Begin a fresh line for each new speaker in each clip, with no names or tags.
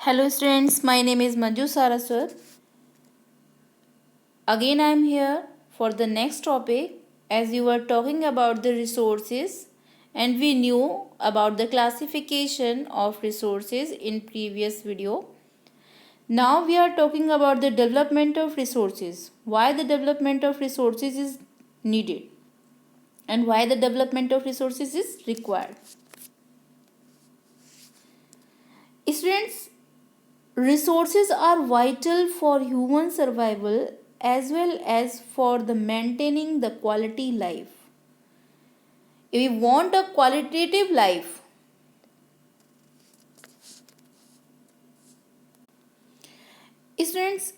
Hello students, my name is Manju Saraswat. Again I am here for the next topic as you were talking about the resources and we knew about the classification of resources in previous video. Now we are talking about the development of resources. Why the development of resources is needed and why the development of resources is required. Students, resources are vital for human survival as well as for the maintaining the quality life. If we want a qualitative life, students,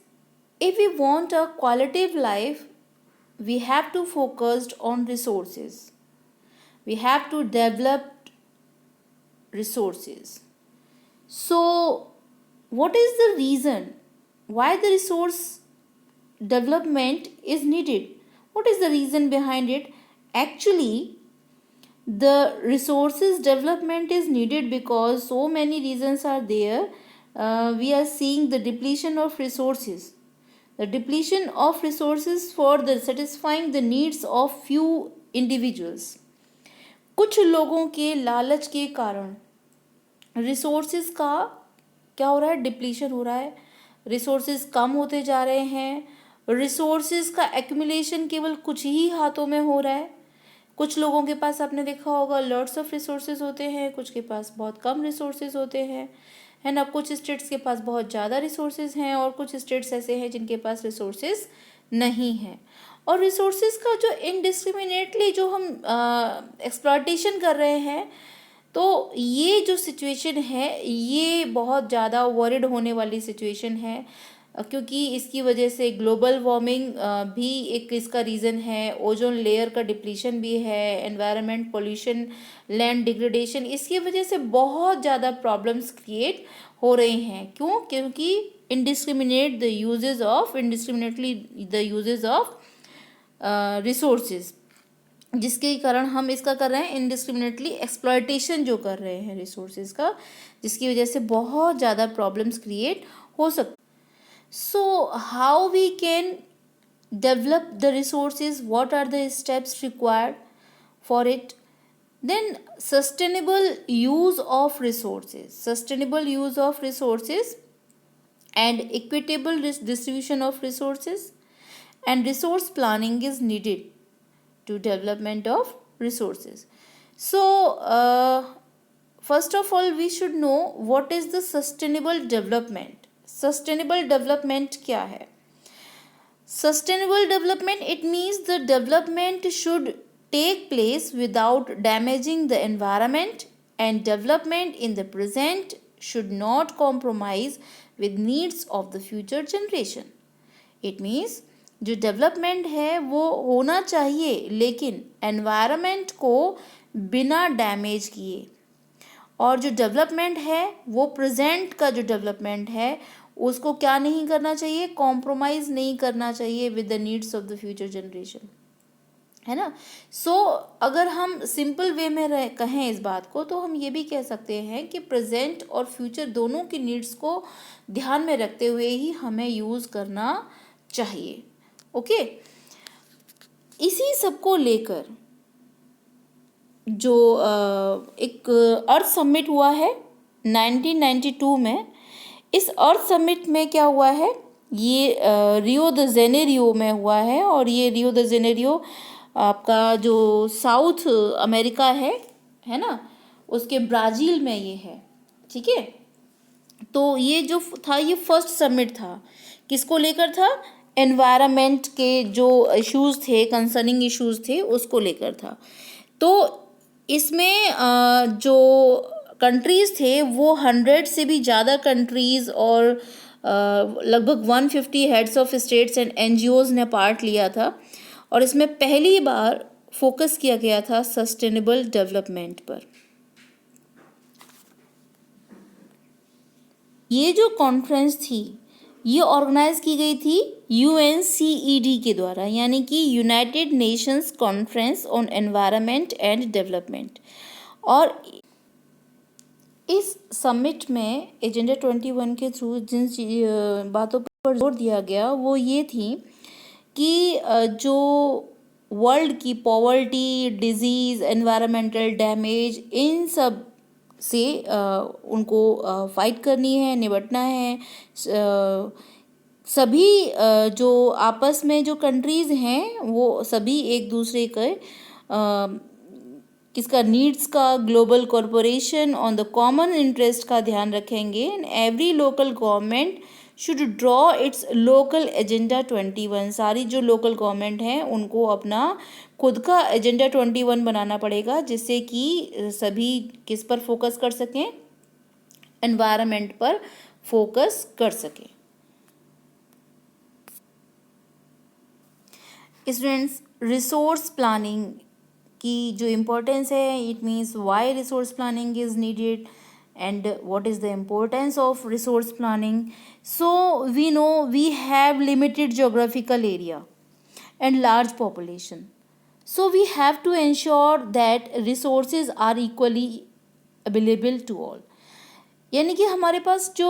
if we want a qualitative life, we have to focus on resources. We have to develop resources. So, what is the reason why the resource development is needed? What is the reason behind it? Actually, the resources development is needed because so many reasons are there. We are seeing the depletion of resources. The depletion of resources for the satisfying the needs of few individuals. कुछ लोगों के लालच के कारण resources का क्या हो रहा है, डिप्लीशन हो रहा है. रिसोर्सेज कम होते जा रहे हैं. रिसोर्सेज का एक्यूमुलेशन केवल कुछ ही हाथों में हो रहा है. कुछ लोगों के पास आपने देखा होगा लॉट्स ऑफ रिसोर्सेज होते हैं, कुछ के पास बहुत कम रिसोर्सेज होते हैं, है ना. कुछ स्टेट्स के पास बहुत ज़्यादा रिसोर्सेज हैं और कुछ स्टेट्स ऐसे हैं जिनके पास रिसोर्सेज नहीं हैं. और रिसोर्सेज का जो इनडिस्क्रिमिनेटली जो हम एक्सप्लॉयटेशन कर रहे हैं, तो ये जो सिचुएशन है ये बहुत ज़्यादा वरिड होने वाली सिचुएशन है, क्योंकि इसकी वजह से ग्लोबल वार्मिंग भी एक इसका रीज़न है. ओजोन लेयर का डिप्लीशन भी है, एनवायरनमेंट पोल्यूशन, लैंड डिग्रेडेशन, इसकी वजह से बहुत ज़्यादा प्रॉब्लम्स क्रिएट हो रहे हैं. क्यों? क्योंकि indiscriminately the uses of resources, जिसके कारण हम इसका कर रहे हैं इनडिस्क्रिमिनेटली एक्सप्लॉयटेशन जो कर रहे हैं रिसोर्सेज का, जिसकी वजह से बहुत ज़्यादा प्रॉब्लम्स क्रिएट हो सकते. So, how we can develop the resources? What are the steps required for it? Then, sustainable use of resources. Sustainable use of resources and equitable distribution of resources and resource planning is needed to development of resources. So, first of all, we should know what is the sustainable development. Sustainable development क्या है? Sustainable development it means the development should take place without damaging the environment and development in the present should not compromise with needs of the future generation. It means जो development है वो होना चाहिए लेकिन environment को बिना damage किए, और जो डेवलपमेंट है वो प्रेजेंट का जो डेवलपमेंट है उसको क्या नहीं करना चाहिए, कॉम्प्रोमाइज़ नहीं करना चाहिए with the needs of the future generation, है ना. सो अगर हम सिंपल वे में कहें इस बात को, तो हम ये भी कह सकते हैं कि प्रेजेंट और फ्यूचर दोनों की नीड्स को ध्यान में रखते हुए ही हमें यूज़ करना चाहिए. ओके, इसी सब को लेकर जो एक अर्थ समिट हुआ है 1992 में, इस अर्थ समिट में क्या हुआ है, ये रियो द जेनेरियो में हुआ है. और ये रियो द जेनेरियो आपका जो साउथ अमेरिका है ना, उसके ब्राज़ील में ये है. ठीक है, तो ये जो था ये फर्स्ट समिट था. किसको लेकर था? एनवायरनमेंट के जो इश्यूज़ थे, कंसर्निंग इश्यूज़ थे, उसको लेकर था. तो इसमें जो कंट्रीज़ थे वो 100 से भी ज़्यादा कंट्रीज़ और लगभग 150 heads of states and NGOs ने पार्ट लिया था. और इसमें पहली बार फोकस किया गया था सस्टेनेबल डेवलपमेंट पर. ये जो कॉन्फ्रेंस थी ये ऑर्गेनाइज की गई थी UNCED के द्वारा, यानी कि United Nations conference on environment and development. और इस समिट में एजेंडा 21 के थ्रू जिन बातों पर जोर दिया गया वो ये थी कि जो वर्ल्ड की पॉवर्टी, डिजीज़, एनवायरमेंटल डैमेज, इन सब से उनको फाइट करनी है, निपटना है। सभी जो आपस में जो कंट्रीज़ हैं वो सभी एक दूसरे के किसका नीड्स का, global corporation on the common interest का ध्यान रखेंगे। And every local government should draw it's local agenda 21। सारी जो लोकल गवर्नमेंट हैं उनको अपना खुद का एजेंडा 21 बनाना पड़ेगा, जिससे कि सभी किस पर फोकस कर सकें, एनवायरनमेंट पर फोकस कर सकें। स्टूडेंट्स, रिसोर्स प्लानिंग की जो इम्पोर्टेंस है, it means why resource planning is needed and what is the importance of resource planning. So we know we have limited geographical area and large population, so we have to ensure that resources are equally available to all. यानी कि हमारे पास जो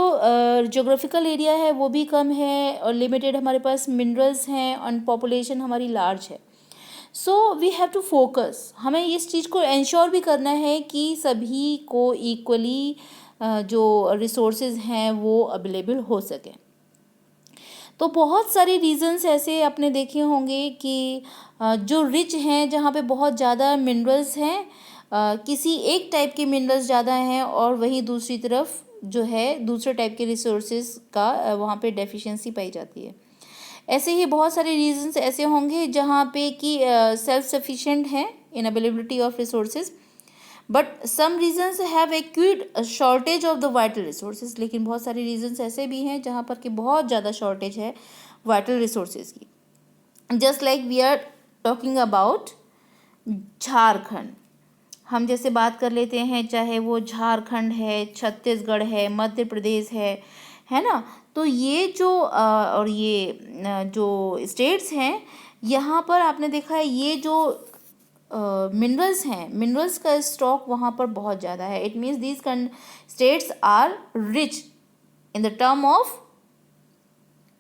geographical area है वो भी कम है और limited हमारे पास मिनरल्स हैं और पॉपुलेशन हमारी लार्ज है। So we have to focus, हमें इस चीज़ को इंश्योर भी करना है कि सभी को इक्वली जो रिसोर्सेज हैं वो अवेलेबल हो सके। तो बहुत सारे रीज़न्स ऐसे आपने देखे होंगे कि जो रिच हैं, जहाँ पे बहुत ज़्यादा मिनरल्स हैं, किसी एक टाइप के मिनरल्स ज़्यादा हैं और वहीं दूसरी तरफ जो है दूसरे टाइप के रिसोर्सेज का वहाँ पे डेफिशिएंसी पाई जाती है। ऐसे ही बहुत सारे रीजंस ऐसे होंगे जहाँ पे कि सेल्फ सफिशिएंट हैं in availability of resources, but some reasons have acute shortage of the vital resources. लेकिन बहुत सारे रीजंस ऐसे भी हैं जहाँ पर कि बहुत ज़्यादा शॉर्टेज है वाइटल रिसोर्सेज की। Just like we are talking about Jharkhand, हम जैसे बात कर लेते हैं, चाहे वो झारखंड है, छत्तीसगढ़ है, मध्य प्रदेश है ना। तो ये जो और ये जो स्टेट्स हैं, यहाँ पर आपने देखा है ये जो मिनरल्स हैं, मिनरल्स का स्टॉक वहाँ पर बहुत ज़्यादा है। It means these states are rich in the term of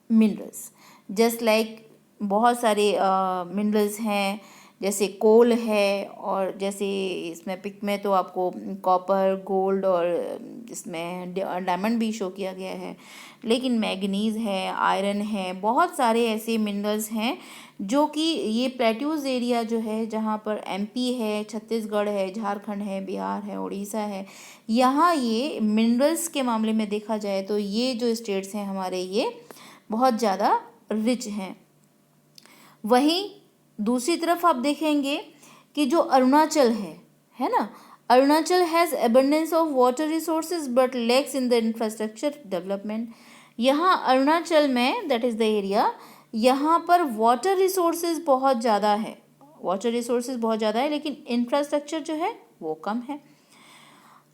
minerals. Just like बहुत सारे मिनरल्स हैं, जैसे कोल है, और जैसे इसमें पिक में तो आपको कॉपर, गोल्ड और इसमें डायमंड भी शो किया गया है। लेकिन मैग्नीज़ है, आयरन है, बहुत सारे ऐसे मिनरल्स हैं जो कि ये प्लेट्यूज एरिया जो है, जहाँ पर एमपी है, छत्तीसगढ़ है, झारखंड है, बिहार है, उड़ीसा है, यहाँ ये मिनरल्स के मामले में देखा जाए तो ये जो स्टेट्स हैं हमारे, ये बहुत ज़्यादा रिच हैं। वहीं दूसरी तरफ आप देखेंगे कि जो अरुणाचल है ना, Arunachal has abundance of water resources but lakhs in the infrastructure development. यहाँ अरुणाचल में, दैट इज़ द एरिया, यहाँ पर वाटर रिसोर्सेज बहुत ज़्यादा है, वाटर रिसोर्सेज बहुत ज़्यादा है, लेकिन इंफ्रास्ट्रक्चर जो है वो कम है।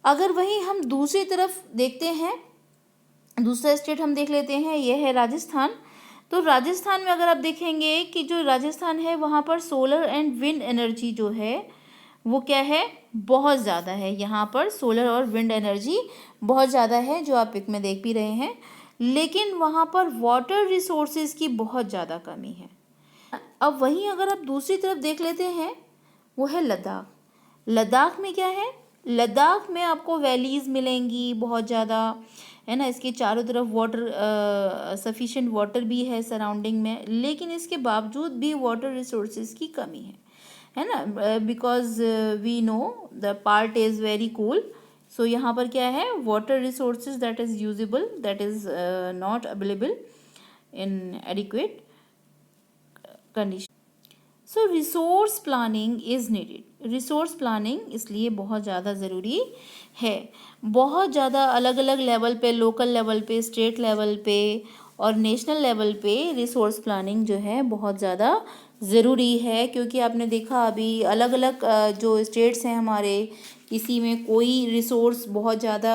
अगर वहीं हम दूसरी तरफ देखते हैं, दूसरा स्टेट हम देख लेते हैं, यह है राजस्थान। तो राजस्थान में अगर आप देखेंगे कि जो राजस्थान है वहाँ पर सोलर एंड विंड एनर्जी जो है वो क्या है, बहुत ज़्यादा है। यहाँ पर सोलर और विंड एनर्जी बहुत ज़्यादा है, जो आप पिक में देख भी रहे हैं। लेकिन वहाँ पर वाटर रिसोर्सेज की बहुत ज़्यादा कमी है। अब वहीं अगर आप दूसरी तरफ देख लेते हैं, वो है लद्दाख। लद्दाख में क्या है, लद्दाख में आपको वैलीज़ मिलेंगी बहुत ज़्यादा, है ना। इसके चारों तरफ वाटर, सफिशिएंट वाटर भी है सराउंडिंग में, लेकिन इसके बावजूद भी वाटर रिसोर्सेज की कमी है ना, because we know the part is very cool. So यहाँ पर क्या है, water resources that is usable, that is not available in adequate condition. So resource planning is needed. Resource planning इसलिए बहुत ज़्यादा ज़रूरी है। बहुत ज़्यादा अलग अलग लेवल पे, लोकल लेवल पे, स्टेट लेवल पे और नेशनल लेवल पे रिसोर्स प्लानिंग जो है बहुत ज़्यादा ज़रूरी है। क्योंकि आपने देखा अभी अलग अलग जो स्टेट्स हैं हमारे, किसी में कोई रिसोर्स बहुत ज़्यादा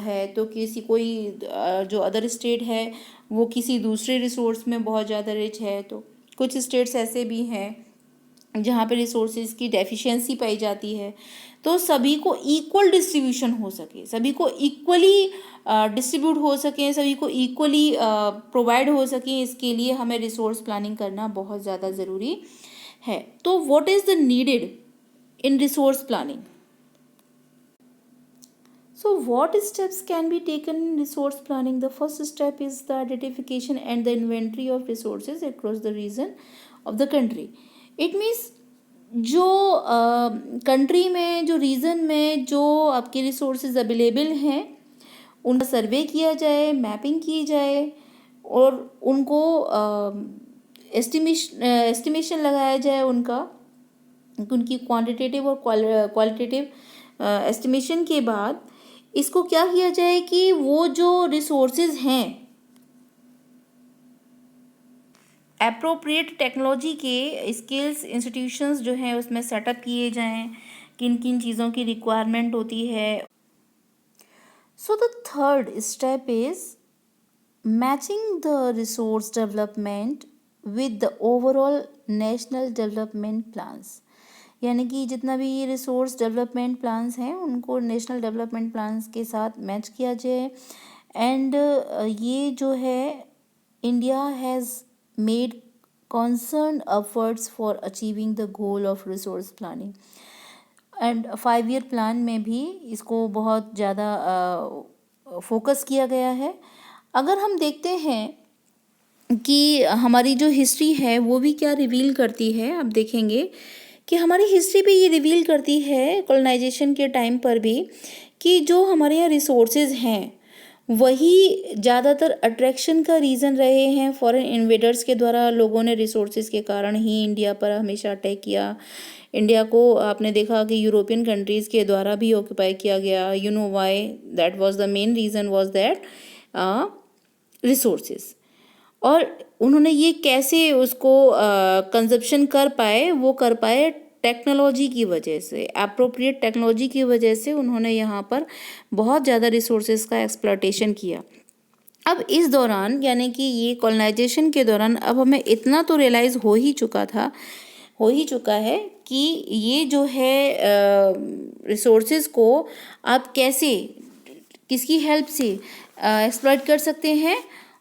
है तो किसी कोई जो अदर स्टेट है वो किसी दूसरे रिसोर्स में बहुत ज़्यादा रिच है। तो कुछ स्टेट्स ऐसे भी हैं जहाँ पे रिसोर्सेज की डेफिशिएंसी पाई जाती है, तो सभी को इक्वल डिस्ट्रीब्यूशन हो सके, सभी को इक्वली डिस्ट्रीब्यूट हो सके, सभी को इक्वली प्रोवाइड हो सके, इसके लिए हमें रिसोर्स प्लानिंग करना बहुत ज़्यादा ज़रूरी है. तो what is the needed in resource planning? So what steps can be taken in resource planning? The first step is the identification and the inventory of resources across the region of the country. It means जो country में, जो reason में जो आपके resources available हैं, उनका सर्वे किया जाए, मैपिंग की जाए और उनको एस्टिमेशन लगाया जाए उनकी क्वांटिटेटिव और क्वालिटेटिव एस्टिमेशन के बाद इसको क्या किया जाए कि वो जो रिसोर्सेज हैं एप्रोप्रिएट टेक्नोलॉजी के स्किल्स इंस्टीट्यूशंस जो हैं उसमें सेटअप किए जाएं, किन किन चीज़ों की रिक्वायरमेंट होती है. So the third step is matching the resource development with the overall national development plans. यानी कि जितना भी ये रिसोर्स डेवलपमेंट प्लान्स हैं उनको नेशनल डेवलपमेंट प्लान्स के साथ मैच किया जाए. एंड ये जो है India has made concerned efforts for achieving the goal of resource planning. And 5 year plan में भी इसको बहुत ज़्यादा फोकस किया गया है. अगर हम देखते हैं कि हमारी जो हिस्ट्री है वो भी क्या रिवील करती है, आप देखेंगे कि हमारी हिस्ट्री भी ये रिवील करती है कॉलोनाइजेशन के टाइम पर भी कि जो हमारे यहाँ रिसोर्सेज हैं वही ज़्यादातर अट्रैक्शन का रीज़न रहे हैं. फॉरेन इन्वेडर्स के द्वारा लोगों ने रिसोर्सेज के कारण ही इंडिया पर हमेशा अटैक किया. इंडिया को आपने देखा कि यूरोपियन कंट्रीज़ के द्वारा भी ऑक्यूपाई किया गया. You know why? That was the main reason was that resources. और उन्होंने ये कैसे उसको कंजप्शन कर पाए, वो कर पाए टेक्नोलॉजी की वजह से, एप्रोप्रिएट टेक्नोलॉजी की वजह से उन्होंने यहाँ पर बहुत ज़्यादा रिसोर्सेज का एक्सप्लॉयटेशन किया. अब इस दौरान यानी कि ये कॉलोनाइजेशन के दौरान अब हमें इतना तो रियलाइज़ हो ही चुका है कि ये जो है रिसोर्सेज को आप कैसे, किसकी हेल्प से एक्सप्लॉयट कर सकते हैं.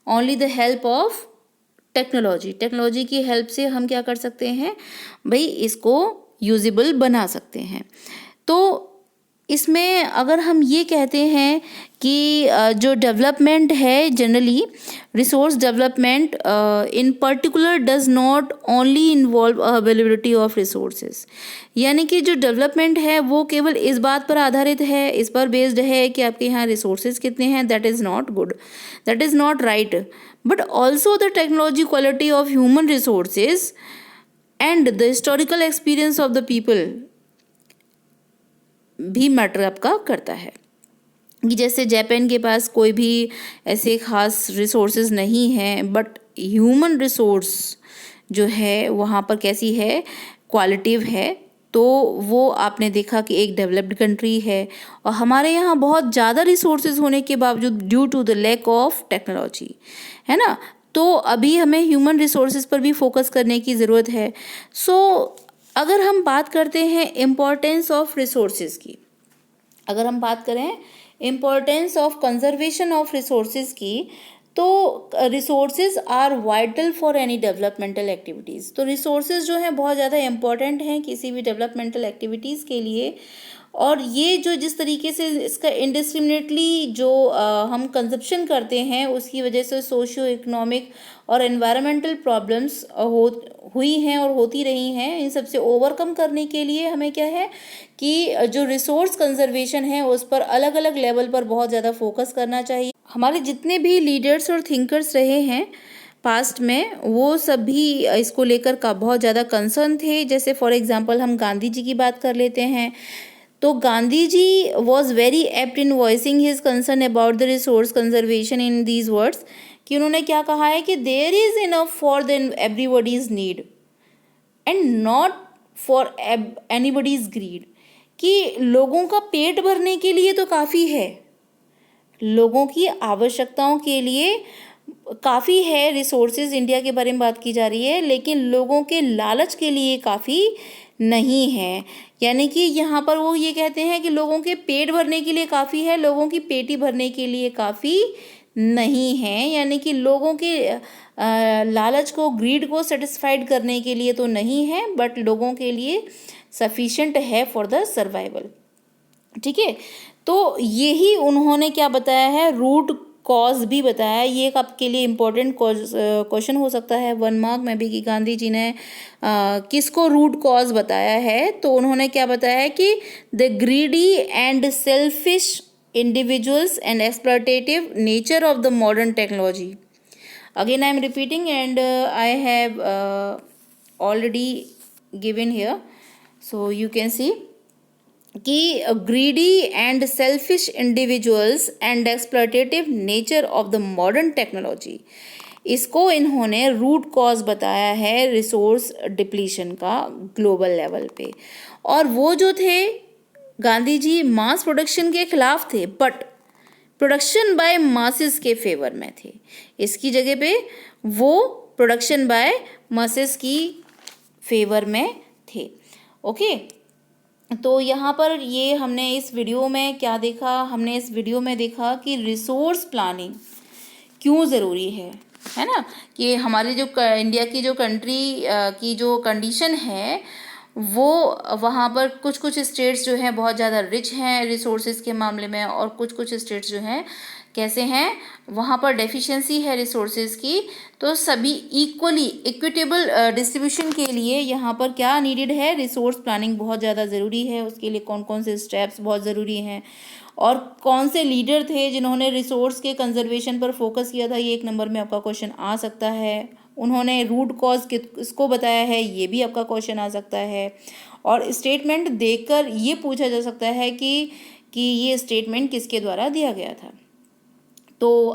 Only the help of technology की हेल्प से हम क्या कर सकते हैं भाई, इसको यूजेबल बना सकते हैं. तो इसमें अगर हम ये कहते हैं कि जो डेवलपमेंट है generally resource development in particular does not only involve availability of resources. यानी कि जो डेवलपमेंट है वो केवल इस बात पर आधारित है, इस पर बेस्ड है कि आपके यहाँ रिसोर्सेज कितने हैं. That is not good, that is not right. But also the technology quality of human resources and the historical experience of the people भी मैटर आपका करता है. कि जैसे जापान के पास कोई भी ऐसे खास रिसोर्सेज नहीं हैं, बट ह्यूमन रिसोर्स जो है वहाँ पर कैसी है, क्वालिटिव है. तो वो आपने देखा कि एक डेवलप्ड कंट्री है. और हमारे यहाँ बहुत ज़्यादा रिसोर्सेज होने के बावजूद due to the lack of technology, है ना, तो अभी हमें ह्यूमन रिसोर्सेज पर भी फोकस करने की ज़रूरत है. सो अगर हम बात करते हैं इम्पोर्टेंस ऑफ रिसोर्सेज की, अगर हम बात करें importance of conservation of resources की, तो resources are vital for any developmental activities. तो रिसोर्सेज जो हैं बहुत ज़्यादा इम्पॉर्टेंट हैं किसी भी डेवलपमेंटल एक्टिविटीज़ के लिए. और ये जो जिस तरीके से इसका इंडिस्क्रिमिनेटली जो हम कंजप्शन करते हैं उसकी वजह से सोशियो इकोनॉमिक और एनवायरमेंटल प्रॉब्लम्स हुई हैं और होती रही हैं. इन सबसे ओवरकम करने के लिए हमें क्या है कि जो रिसोर्स कंजर्वेशन है उस पर अलग अलग लेवल पर बहुत ज़्यादा फोकस करना चाहिए. हमारे जितने भी लीडर्स और थिंकर्स रहे हैं पास्ट में वो सभी इसको लेकर का बहुत ज़्यादा कंसर्न थे. जैसे फॉर एग्जांपल हम गांधी जी की बात कर लेते हैं, तो Gandhi ji was very apt in voicing his concern about the resource conservation in these words, कि उन्होंने क्या कहा है कि there is enough for the everybody's need and not for anybody's greed. कि लोगों का पेट भरने के लिए तो काफ़ी है, लोगों की आवश्यकताओं के लिए काफ़ी है, रिसोर्सेज इंडिया के बारे में बात की जा रही है, लेकिन लोगों के लालच के लिए काफ़ी नहीं है। यानी कि यहाँ पर वो ये कहते हैं कि लोगों के पेट भरने के लिए काफ़ी है, लोगों की पेटी भरने के लिए काफ़ी नहीं है। यानी कि लोगों के लालच को, ग्रीड को सेटिस्फाइड करने के लिए तो नहीं है, बट लोगों के लिए सफिशिएंट है फॉर द सर्वाइवल। ठीक है, तो यही उन्होंने क्या बताया है, रूट कॉज भी बताया। ये एक आपके लिए इम्पोर्टेंट क्वेश्चन हो सकता है 1 मार्क में भी, कि गांधी जी ने किसको रूट कॉज बताया है। तो उन्होंने क्या बताया है कि the greedy and selfish individuals and exploitative nature of the modern technology. Again I am repeating, and I have already given here, so you can see कि greedy and selfish individuals and exploitative nature of the modern technology, इसको इन्होंने root cause बताया है resource depletion का global level पे। और वो जो थे गांधी जी मास प्रोडक्शन के खिलाफ थे, बट प्रोडक्शन बाय मासेस के फेवर में थे। इसकी जगह पे वो प्रोडक्शन बाय मासेस की फेवर में थे। ओके, तो यहाँ पर ये हमने इस वीडियो में क्या देखा, हमने इस वीडियो में देखा कि रिसोर्स प्लानिंग क्यों ज़रूरी है ना। कि हमारी जो इंडिया की जो कंट्री की जो कंडीशन है, वो वहाँ पर कुछ कुछ स्टेट्स जो हैं बहुत ज़्यादा रिच हैं रिसोर्सेज के मामले में, और कुछ कुछ स्टेट्स जो हैं कैसे हैं, वहाँ पर डेफिशिएंसी है रिसोर्सेज की। तो सभी इक्वली इक्विटेबल डिस्ट्रीब्यूशन के लिए यहाँ पर क्या नीडेड है, रिसोर्स प्लानिंग बहुत ज़्यादा ज़रूरी है। उसके लिए कौन कौन से स्टेप्स बहुत ज़रूरी हैं, और कौन से लीडर थे जिन्होंने रिसोर्स के कंजर्वेशन पर फोकस किया था, ये 1 नंबर में आपका क्वेश्चन आ सकता है। उन्होंने रूट कॉज किसको बताया है, ये भी आपका क्वेश्चन आ सकता है। और स्टेटमेंट देखकर ये पूछा जा सकता है कि ये स्टेटमेंट किसके द्वारा दिया गया था। तो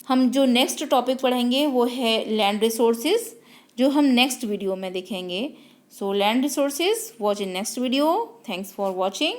हम जो नेक्स्ट टॉपिक पढ़ेंगे वो है लैंड रिसोर्सेज, जो हम नेक्स्ट वीडियो में देखेंगे। So land resources, watch in next video. Thanks for watching.